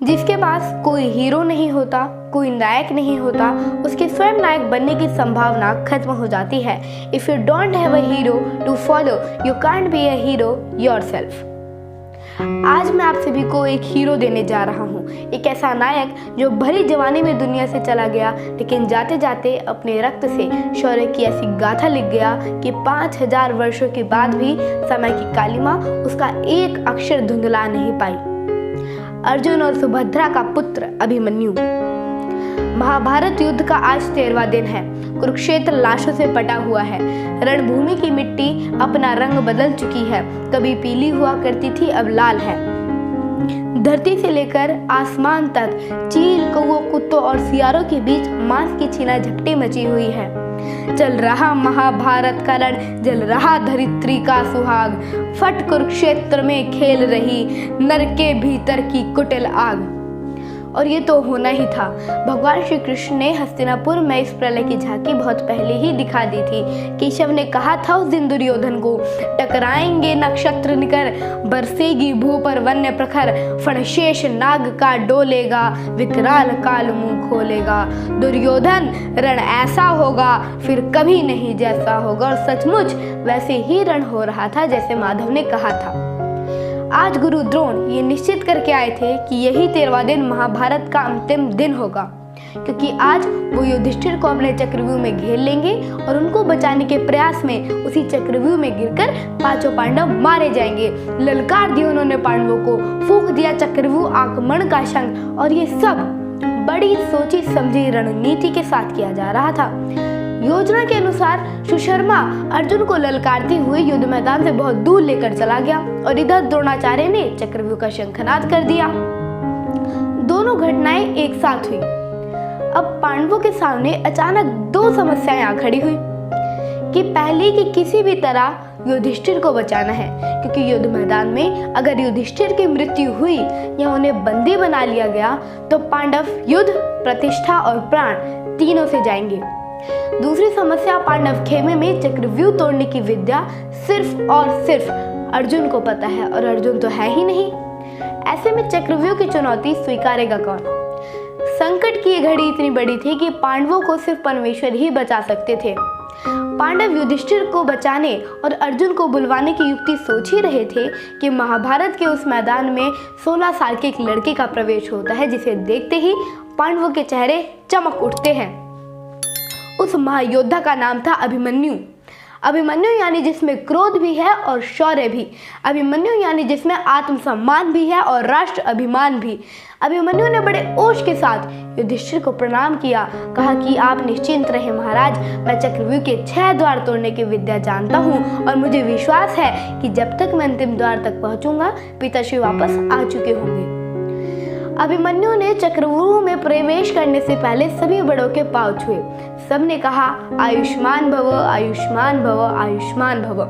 जिसके पास कोई हीरो नहीं होता, कोई नायक नहीं होता, उसके स्वयं नायक बनने की संभावना खत्म हो जाती है। If you don't have a hero to follow, you can't be a hero yourself. आज मैं आप सभी को एक हीरो देने जा रहा हूँ, एक ऐसा नायक जो भरी जवानी में दुनिया से चला गया, लेकिन जाते जाते अपने रक्त से शौर्य की ऐसी गाथा लिख गया कि 5000 वर्षों के बाद भी समय की कालिमा उसका एक अक्षर धुंधला नहीं पाई। अर्जुन और सुभद्रा का पुत्र अभिमन्यु। महाभारत युद्ध का आज 13वां दिन है। कुरुक्षेत्र लाशों से पटा हुआ है। रणभूमि की मिट्टी अपना रंग बदल चुकी है, कभी पीली हुआ करती थी, अब लाल है। धरती से लेकर आसमान तक चील, कौओं, कुत्तों और सियारों के बीच मांस की छीना झपटी मची हुई है। चल रहा महाभारत का रण, जल रहा धरित्री का सुहाग, फट कुरुक्षेत्र में खेल रही नर के भीतर की कुटिल आग। और ये तो होना ही था। भगवान श्री कृष्ण ने हस्तिनापुर में इस प्रलय की झांकी बहुत पहले ही दिखा दी थी। केशव ने कहा था उस दिन दुर्योधन को, टकराएंगे नक्षत्र निकर, बरसेगी भू पर वन्य प्रखर, फणशेष नाग का डोलेगा, विकराल काल मुंह खोलेगा। दुर्योधन रण ऐसा होगा फिर कभी नहीं जैसा होगा। और सचमुच वैसे ही रण हो रहा था जैसे माधव ने कहा था। आज गुरु द्रोण ये निश्चित करके आए थे कि यही 13वां दिन महाभारत का अंतिम दिन होगा, क्योंकि आज वो युधिष्ठिर को अपने चक्रव्यूह में घेर लेंगे और उनको बचाने के प्रयास में उसी चक्रव्यूह में गिरकर पांचों पांडव मारे जाएंगे। ललकार दी उन्होंने पांडवों को, फूंक दिया चक्रव्यूह आक्रमण का शंख, और ये सब बड़ी सोची समझी रणनीति के साथ किया जा रहा था। योजना के अनुसार सुशर्मा अर्जुन को ललकारते हुए युद्ध मैदान से बहुत दूर लेकर चला गया और इधर द्रोणाचार्य ने चक्रव्यूह का शंखनाद कर दिया। दोनों घटनाएं एक साथ हुई। अब पांडवों के सामने अचानक दो समस्याएं आ खड़ी हुई कि पहली कि किसी भी तरह युधिष्ठिर को बचाना है, क्योंकि युद्ध मैदान में अगर युधिष्ठिर की मृत्यु हुई या उन्हें बंदी बना लिया गया तो पांडव युद्ध, प्रतिष्ठा और प्राण तीनों से जाएंगे। दूसरी समस्या, पांडव खेमे में चक्रव्यूह तोड़ने की विद्या सिर्फ और सिर्फ अर्जुन को पता है, और अर्जुन तो है ही नहीं। ऐसे में चक्रव्यूह की चुनौती स्वीकारेगा कौन? संकट की ये घड़ी इतनी बड़ी थी कि पांडवों को सिर्फ परमेश्वर ही बचा सकते थे। पांडव युधिष्ठिर को बचाने और अर्जुन को बुलवाने की युक्ति सोच ही रहे थे कि महाभारत के उस मैदान में 16 साल के एक लड़के का प्रवेश होता है, जिसे देखते ही पांडवों के चेहरे चमक उठते हैं। उस महायोद्धा का नाम था अभिमन्यु। अभिमन्यु यानी जिसमें क्रोध भी है और शौर्य भी। अभिमन्यु यानी जिसमें आत्मसम्मान भी है और राष्ट्र अभिमान भी। अभिमन्यु ने बड़े ओज के साथ युधिष्ठिर को प्रणाम किया, कहा कि आप निश्चिंत रहे महाराज, मैं चक्रव्यूह के 6 द्वार तोड़ने की विद्या जानता हूँ और मुझे विश्वास है कि जब तक मैं अंतिम द्वार तक पहुँचूंगा पिताश्री वापस आ चुके होंगे। अभिमन्यु ने चक्रव्यूह में प्रवेश करने से पहले सभी बड़ों के पांव छुए। सबने कहा आयुष्मान भव, आयुष्मान भव, आयुष्मान भव।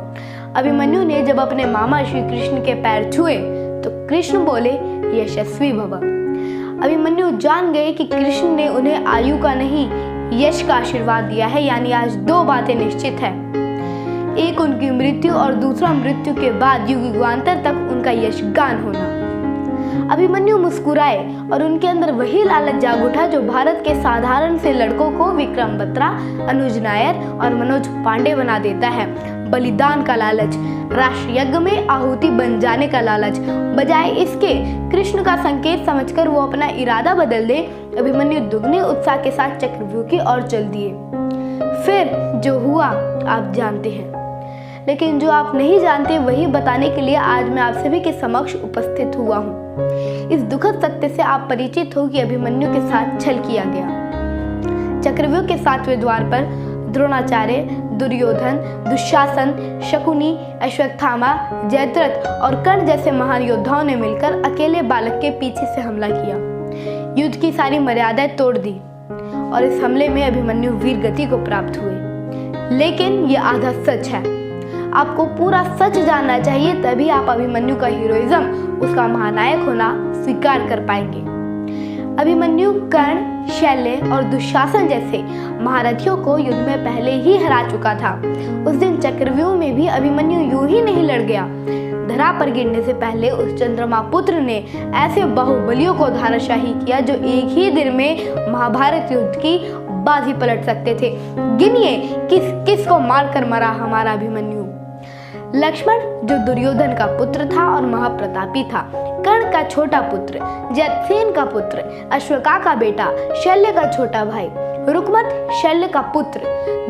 अभिमन्यु ने जब अपने मामा श्री कृष्ण के पैर छुए तो कृष्ण बोले यशस्वी भव। अभिमन्यु जान गए कि कृष्ण ने उन्हें आयु का नहीं यश का आशीर्वाद दिया है, यानी आज दो बातें निश्चित है, एक उनकी मृत्यु और दूसरा मृत्यु के बाद युग युगांतर तक उनका यशगान होना। अभिमन्यु मुस्कुराए और उनके अंदर वही लालच जाग उठा जो भारत के साधारण से लड़कों को विक्रम बत्रा, अनुज नायर और मनोज पांडे बना देता है। बलिदान का लालच, राष्ट्र यज्ञ में आहुति बन जाने का लालच। बजाय इसके कृष्ण का संकेत समझकर वो अपना इरादा बदल दे, अभिमन्यु दुगने उत्साह के साथ चक्रव्यूह की ओर चल दिए। फिर जो हुआ आप जानते हैं, लेकिन जो आप नहीं जानते वही बताने के लिए आज मैं आप सभी के समक्ष उपस्थित हुआ हूँ। इस दुखद सत्य से आप परिचित हो कि अभिमन्यु के साथ छल किया गया। चक्रव्यूह के 7वें द्वार पर द्रोणाचार्य, दुर्योधन, दुशासन, शकुनी, अश्वत्थामा, जयद्रथ और कर्ण जैसे महान योद्धाओं ने मिलकर अकेले बालक के पीछे से हमला किया। युद्ध की सारी मर्यादाएं तोड़ दी और इस हमले में अभिमन्यु वीर गति को प्राप्त हुए। लेकिन यह आधा सच है। आपको पूरा सच जानना चाहिए, तभी आप अभिमन्यु का हीरोइज्म, उसका महानायक होना स्वीकार कर पाएंगे। अभिमन्यु कर्ण, शल्य और दुशासन जैसे महारथियों को युद्ध में पहले ही हरा चुका था। उस दिन चक्रव्यूह में भी अभिमन्यु यूं ही नहीं लड़ गया। धरा पर गिरने से पहले उस चंद्रमा पुत्र ने ऐसे बाहुबलियों को धाराशाही किया जो एक ही दिन में महाभारत युद्ध की बाजी पलट सकते थे। गिनिए किस किस को मारकर मरा हमारा अभिमन्यु। लक्ष्मण जो दुर्योधन का पुत्र था और महाप्रतापी था, कर्ण का छोटा पुत्र, जयसेन का पुत्र, अश्वका का बेटा, शल्य का छोटा भाई, रुकमत शल्य का पुत्र,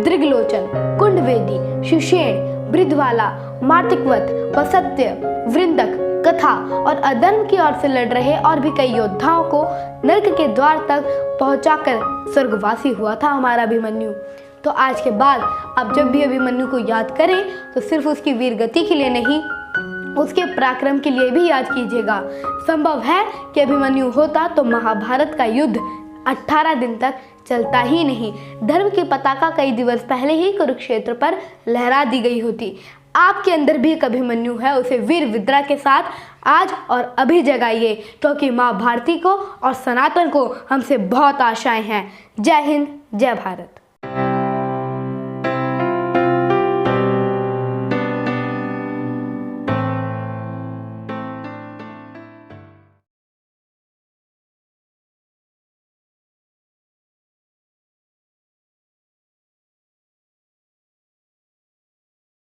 दृगलोचन, कुंडवेदी, सुषेण, बृद्धवाला, मार्तिकवत, वसत्य, वृंदक, कथा और अधर्म की ओर से लड़ रहे और भी कई योद्धाओं को नरक के द्वार तक पहुंचाकर स्वर्गवासी हुआ था हमारा अभिमन्यु। तो आज के बाद आप जब भी अभिमन्यु को याद करें तो सिर्फ उसकी वीर गति के लिए नहीं, उसके पराक्रम के लिए भी याद कीजिएगा। संभव है कि अभिमन्यु होता तो महाभारत का युद्ध 18 दिन तक चलता ही नहीं। धर्म की पताका कई दिवस पहले ही कुरुक्षेत्र पर लहरा दी गई होती। आपके अंदर भी एक अभिमन्यु है, उसे वीर विद्रा के साथ आज और अभी जगाइए, क्योंकि माँ भारती को और सनातन को हमसे बहुत आशाएं हैं। जय हिंद, जय भारत।